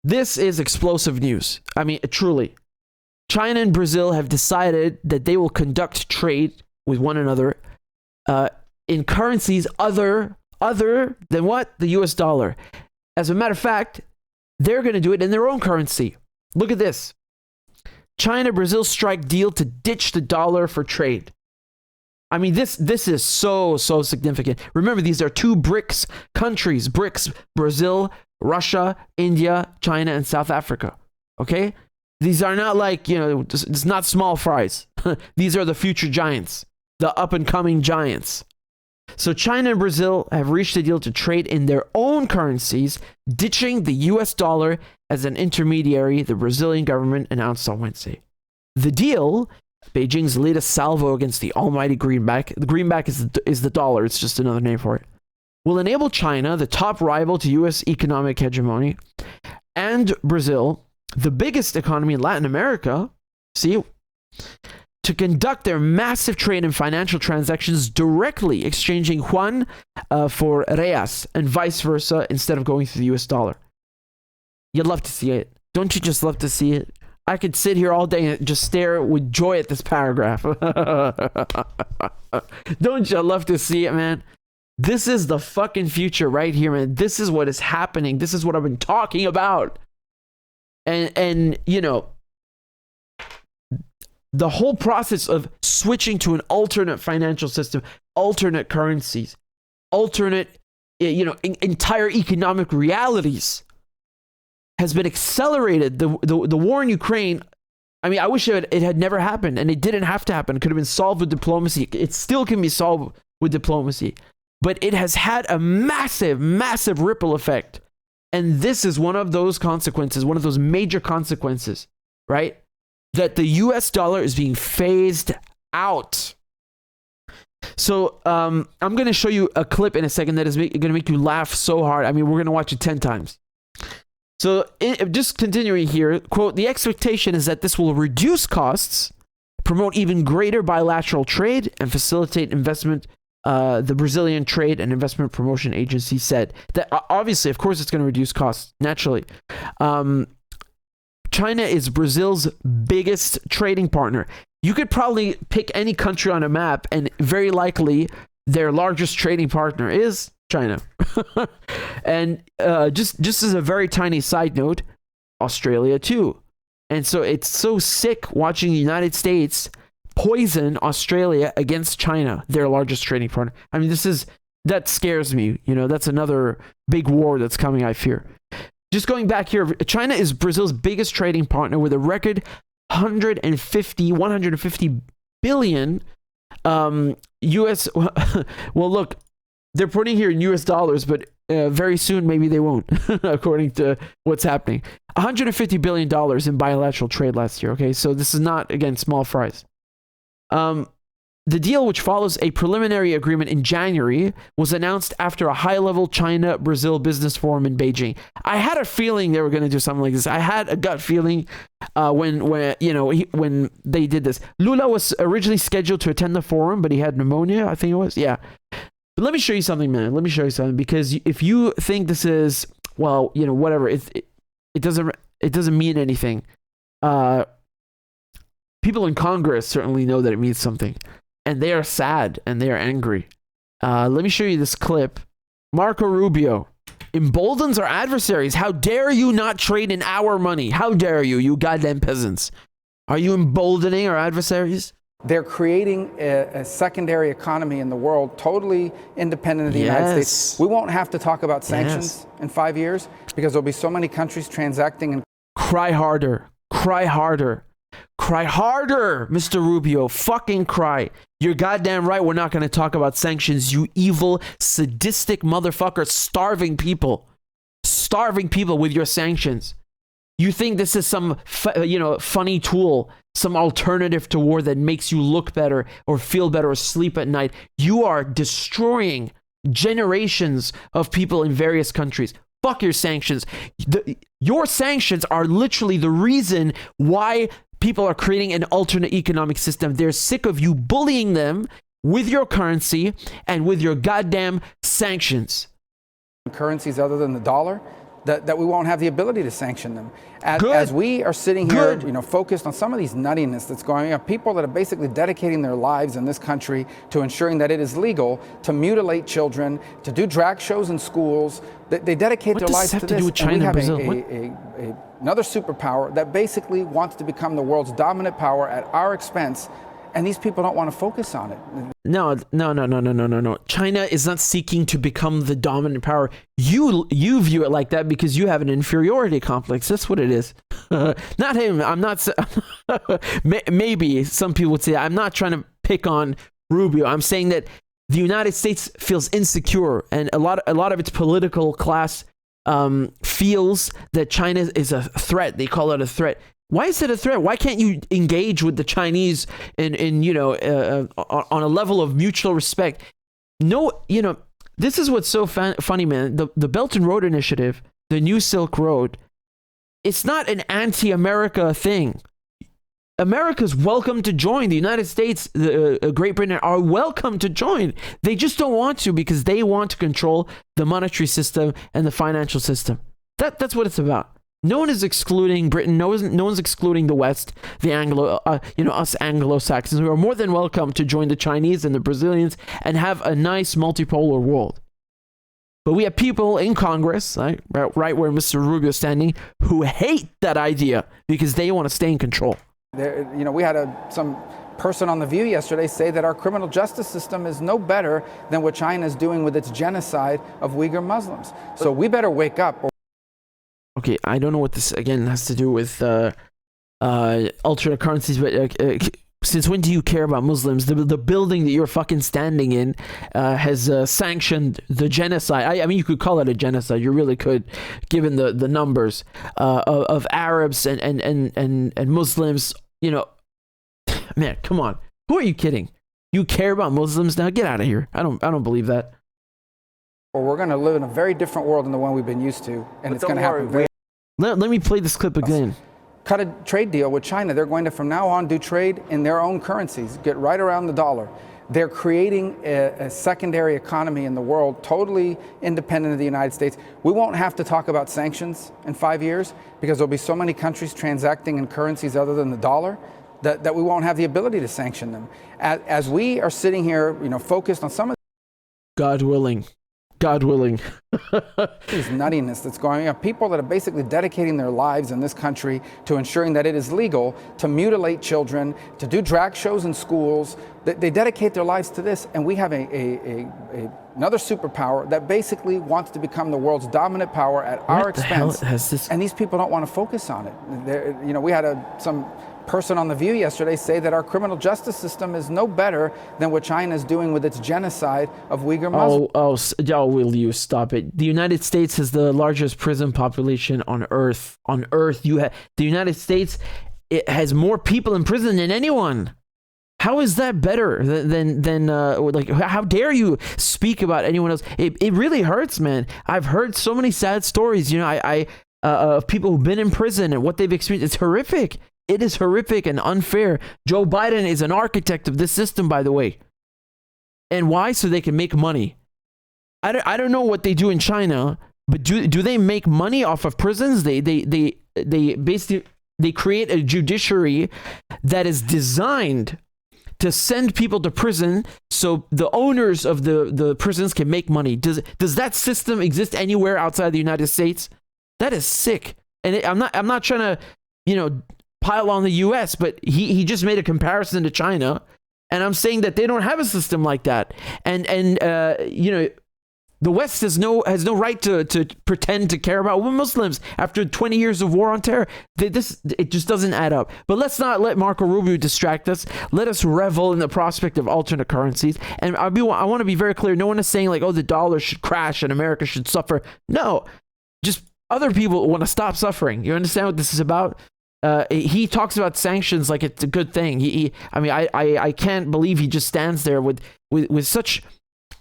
This is explosive news. I mean, truly. China and Brazil have decided that they will conduct trade with one another in currencies other than what? The US dollar. As a matter of fact, they're going to do it in their own currency. Look at this. China-Brazil strike deal to ditch the dollar for trade. I mean, this is so significant. Remember, these are two BRICS countries. BRICS, Brazil, Russia, India, China, and South Africa. Okay? These are not like, it's not small fries. These are the future giants, the up-and-coming giants. So China and Brazil have reached a deal to trade in their own currencies, ditching the US dollar as an intermediary, the Brazilian government announced on Wednesday. The deal, Beijing's latest salvo against the almighty greenback, the greenback is the dollar, it's just another name for it, will enable China, the top rival to US economic hegemony, and Brazil, the biggest economy in Latin America, to conduct their massive trade and financial transactions directly, exchanging yuan for reais and vice versa instead of going through the US dollar. You'd love to see it. Don't you just love to see it? I could sit here all day and just stare with joy at this paragraph. Don't you love to see it, man? This is the fucking future right here, man. This is what is happening. This is what I've been talking about. And the whole process of switching to an alternate financial system, alternate currencies, alternate, entire economic realities has been accelerated. The war in Ukraine, I mean, I wish it had never happened, and it didn't have to happen. It could have been solved with diplomacy. It still can be solved with diplomacy. But it has had a massive, massive ripple effect. And this is one of those consequences, one of those major consequences, right? That the US dollar is being phased out. So I'm going to show you a clip in a second that is going to make you laugh so hard. I mean, we're going to watch it 10 times. So just continuing here, quote, the expectation is that this will reduce costs, promote even greater bilateral trade, and facilitate investment. The Brazilian Trade and Investment Promotion Agency said that obviously, of course, it's going to reduce costs naturally. China is Brazil's biggest trading partner. You could probably pick any country on a map, and very likely their largest trading partner is China. And just as a very tiny side note, Australia too. And so it's so sick watching the United States poison Australia against China, their largest trading partner. I mean, that scares me. That's another big war that's coming, I fear. Just going back here, China is Brazil's biggest trading partner with a record 150 billion US. Well, look, they're putting here in US dollars, but very soon maybe they won't, according to what's happening. $150 billion in bilateral trade last year. Okay, so this is not, again, small fries. The deal, which follows a preliminary agreement in January, was announced after a high-level China-Brazil business forum in Beijing. I had a feeling they were going to do something like this. I had a gut feeling when they did this. Lula was originally scheduled to attend the forum, but he had pneumonia, I think it was. Yeah. But let me show you something, man. Let me show you something, because if you think this is, whatever, it doesn't mean anything. People in Congress certainly know that it means something. And they are sad and they are angry. Let me show you this clip. Marco Rubio emboldens our adversaries. How dare you not trade in our money? How dare you, you goddamn peasants? Are you emboldening our adversaries? They're creating a secondary economy in the world, totally independent of the United States. We won't have to talk about sanctions in 5 years because there'll be so many countries transacting. And cry harder. Cry harder. Cry harder, Mr. Rubio. Fucking cry. You're goddamn right. We're not going to talk about sanctions, you evil, sadistic motherfucker, starving people with your sanctions. You think this is some, funny tool, some alternative to war that makes you look better or feel better or sleep at night. You are destroying generations of people in various countries. Fuck your sanctions. Your sanctions are literally the reason why people are creating an alternate economic system. They're sick of you bullying them with your currency and with your goddamn sanctions. Currencies other than the dollar, that we won't have the ability to sanction them. As we are sitting here, focused on some of these nuttiness that's going on, people that are basically dedicating their lives in this country to ensuring that it is legal to mutilate children, to do drag shows in schools. They dedicate their lives to this. Do with China and Brazil? Another superpower that basically wants to become the world's dominant power at our expense. And these people don't want to focus on it. No. China is not seeking to become the dominant power. You view it like that because you have an inferiority complex. That's what it is. Not him. I'm not. Maybe some people would say I'm not trying to pick on Rubio. I'm saying that the United States feels insecure, and a lot of its political class feels that China is a threat. They call it a threat. Why is it a threat? Why can't you engage with the Chinese on a level of mutual respect? No, this is what's so funny, man. The Belt and Road Initiative, the New Silk Road, it's not an anti-America thing. America's welcome to join. The United States, Great Britain are welcome to join. They just don't want to because they want to control the monetary system and the financial system. That's what it's about. No one is excluding Britain. No one's excluding the West, the us Anglo-Saxons. We are more than welcome to join the Chinese and the Brazilians and have a nice multipolar world. But we have people in Congress, right where Mr. Rubio is standing, who hate that idea because they want to stay in control. We had some person on The View yesterday say that our criminal justice system is no better than what China is doing with its genocide of Uyghur Muslims. So we better wake up. Okay, I don't know what this, again, has to do with alternate currencies, but since when do you care about Muslims? The building that you're fucking standing in has sanctioned the genocide. I mean, you could call it a genocide. You really could, given the numbers of Arabs and Muslims. Man, come on. Who are you kidding? You care about Muslims now? Get out of here. I don't believe that. Or we're going to live in a very different world than the one we've been used to, and it's going to happen. Let me play this clip again. Cut a trade deal with China. They're going to, from now on, do trade in their own currencies, get right around the dollar. They're creating a secondary economy in the world, totally independent of the United States. We won't have to talk about sanctions in 5 years because there'll be so many countries transacting in currencies other than the dollar that we won't have the ability to sanction them. As we are sitting here, focused on some of God willing. These nuttiness that's going on, people that are basically dedicating their lives in this country to ensuring that it is legal to mutilate children, to do drag shows in schools. They dedicate their lives to this, and we have another superpower that basically wants to become the world's dominant power at our expense. And these people don't want to focus on it. We had some person on The View yesterday say that our criminal justice system is no better than what China is doing with its genocide of Uyghur Muslims. Will you stop it? The United States has the largest prison population on Earth. The United States, it has more people in prison than anyone. How is that better than how dare you speak about anyone else? It really hurts, man. I've heard so many sad stories, of people who've been in prison and what they've experienced. It's horrific. It is horrific and unfair. Joe Biden is an architect of this system, by the way. And why? So they can make money. I don't know what they do in China, but do they make money off of prisons? They basically create a judiciary that is designed to send people to prison so the owners of the prisons can make money. Does that system exist anywhere outside the United States? That is sick. And I'm not trying to, pile on the US, but he just made a comparison to China, and I'm saying that they don't have a system like that. And the West has no right to pretend to care about Muslims after 20 years of war on terror. It just doesn't add up. But let's not let Marco Rubio distract us. Let us revel in the prospect of alternate currencies. And I want to be very clear. No one is saying the dollar should crash and America should suffer. No, just other people want to stop suffering. You understand what this is about? He talks about sanctions like it's a good thing. I can't believe he just stands there with such,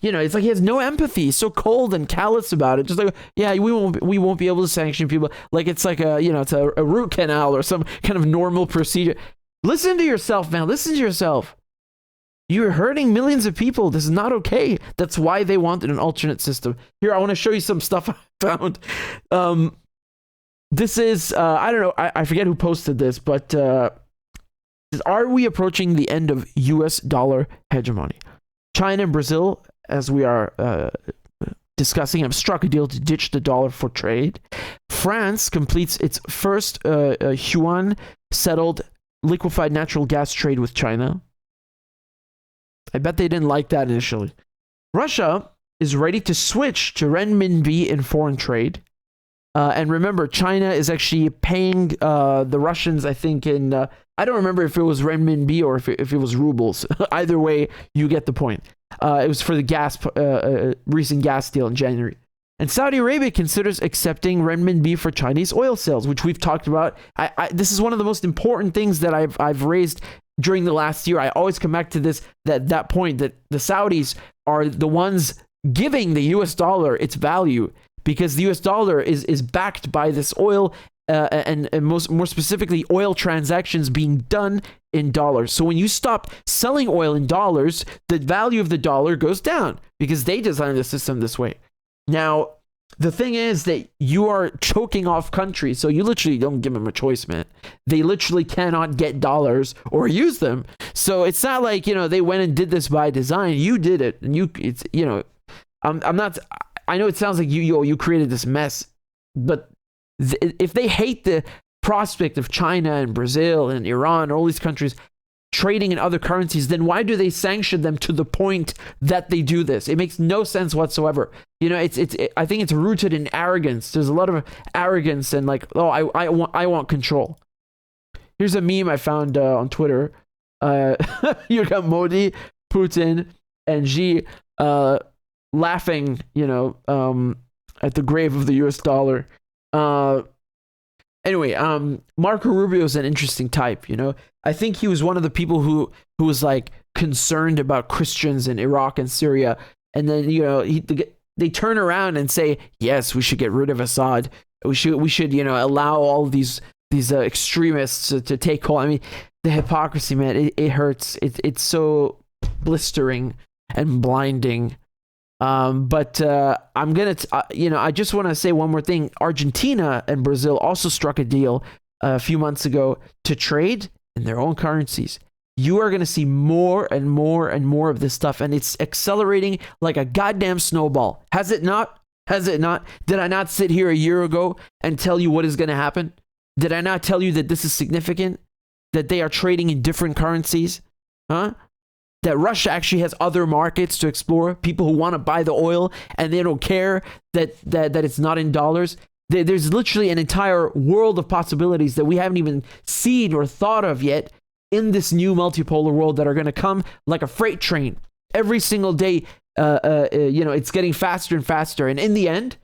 it's like he has no empathy. He's so cold and callous about it. Just like, yeah, we won't be able to sanction people. Like it's like it's a root canal or some kind of normal procedure. Listen to yourself, man. Listen to yourself. You're hurting millions of people. This is not okay. That's why they wanted an alternate system. Here, I want to show you some stuff I found. This is, I don't know, I forget who posted this, but are we approaching the end of US dollar hegemony? China and Brazil, as we are discussing, have struck a deal to ditch the dollar for trade. France completes its first yuan settled liquefied natural gas trade with China. I bet they didn't like that initially. Russia is ready to switch to renminbi in foreign trade. And remember, China is actually paying the Russians, I think, in... I don't remember if it was renminbi or if it was rubles. Either way, you get the point. It was for the gas recent gas deal in January. And Saudi Arabia considers accepting renminbi for Chinese oil sales, which we've talked about. This is one of the most important things that I've raised during the last year. I always come back to this, that point that the Saudis are the ones giving the US dollar its value, because the US dollar is backed by this oil and more specifically oil transactions being done in dollars. So when you stop selling oil in dollars, the value of the dollar goes down because they designed the system this way. Now, the thing is that you are choking off countries, so you literally don't give them a choice, man. They literally cannot get dollars or use them. So it's not like, they went and did this by design. You did it, and I'm not. I know it sounds like you created this mess, but if they hate the prospect of China and Brazil and Iran, all these countries trading in other currencies, then why do they sanction them to the point that they do this? It makes no sense whatsoever. I think it's rooted in arrogance. There's a lot of arrogance and like, oh, I want control. Here's a meme I found on Twitter. You got Modi, Putin, and Xi laughing, at the grave of the US dollar. Anyway, Marco Rubio is an interesting type, I think he was one of the people who was like concerned about Christians in Iraq and Syria, and then they turn around and say, yes, we should get rid of Assad. We should allow all of these extremists to take hold. I mean, the hypocrisy, man, it hurts. It's so blistering and blinding. But I'm gonna, I just want to say one more thing. Argentina and Brazil also struck a deal a few months ago to trade in their own currencies. You are gonna see more and more and more of this stuff, and it's accelerating like a goddamn snowball. Has it not? Has it not? Did I not sit here a year ago and tell you what is gonna happen? Did I not tell you that this is significant? That they are trading in different currencies? Huh? That Russia actually has other markets to explore, people who want to buy the oil and they don't care that it's not in dollars. There's literally an entire world of possibilities that we haven't even seen or thought of yet in this new multipolar world that are going to come like a freight train. Every single day, it's getting faster and faster. And in the end,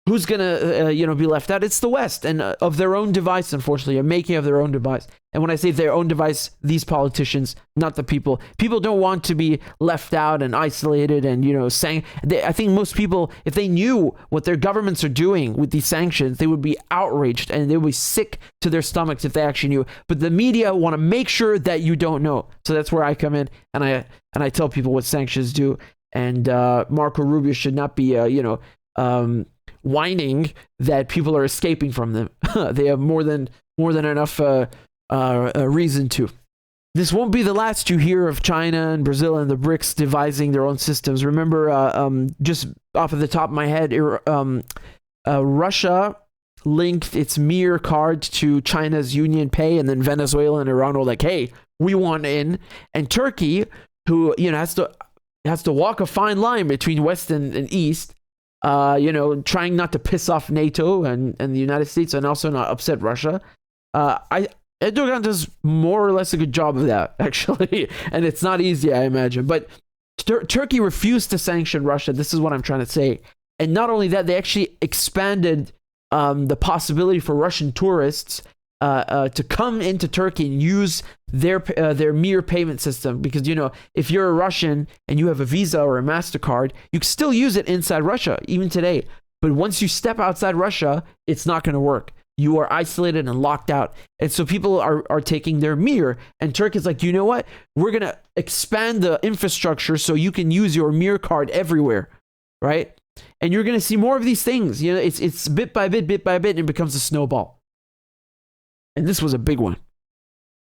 who's going to, be left out? It's the West, and of their own device, unfortunately, a making of their own device. And when I say their own device, these politicians, not the people. People don't want to be left out and isolated and, saying, I think most people, if they knew what their governments are doing with these sanctions, they would be outraged and they would be sick to their stomachs if they actually knew. But the media want to make sure that you don't know. So that's where I come in and I tell people what sanctions do. And Marco Rubio should not be, whining that people are escaping from them. They have more than enough reason to. This won't be the last you hear of China and Brazil and the BRICS devising their own systems. Remember, just off of the top of my head, Russia linked its Mir card to China's Union Pay, and then Venezuela and Iran were like, hey, we want in. And Turkey, who has to walk a fine line between West and East, trying not to piss off NATO and the United States and also not upset Russia. Erdogan does more or less a good job of that, actually. And it's not easy, I imagine. But Turkey refused to sanction Russia. This is what I'm trying to say. And not only that, they actually expanded the possibility for Russian tourists to come into Turkey and use their Mir payment system, because if you're a Russian and you have a Visa or a MasterCard, you can still use it inside Russia even today. But once you step outside Russia, it's not going to work. you are isolated and locked out. And so people are taking their Mir, and Turkey is like, you know what? We're going to expand the infrastructure so you can use your Mir card everywhere, right? And you're going to see more of these things. You know, it's bit by bit, and it becomes a snowball. And this was a big one.